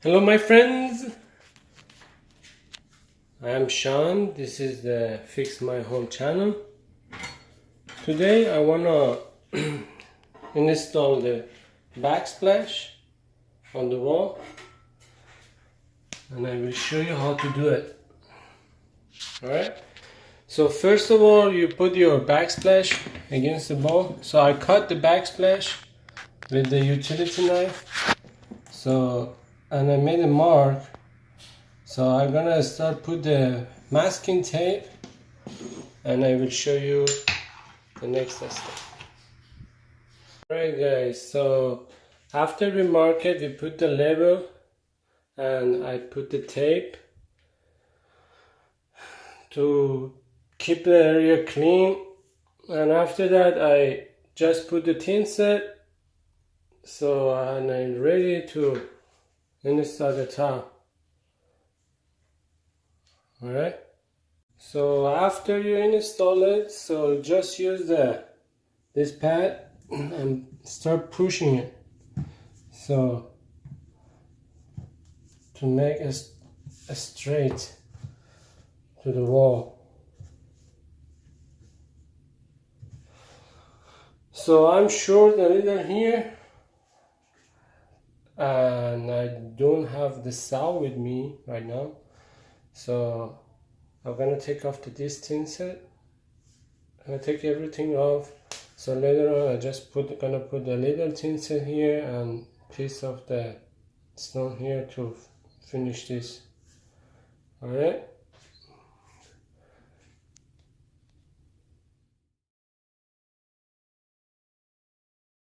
Hello my friends, I am Sean. This is the Fix My Home channel. Today I wanna install the backsplash on the wall, and I will show you how to do it. Alright, so first of all you put your backsplash against the wall. So I cut the backsplash with the utility knife, and I made a mark. So I'm gonna start put the masking tape, and I will show you the next step. Alright guys, so after we mark it, we put the level and I put the tape to keep the area clean, and after that I just put the tin set, and I'm ready to install the top. Alright, so after you install it, so just use this pad and start pushing it, so to make a straight to the wall. So I'm short a little here and I don't have the saw with me right now, so I'm gonna take off this tin set. I'm gonna take everything off, so later on I just gonna put a little tin set here and piece of the stone here to finish this. Alright.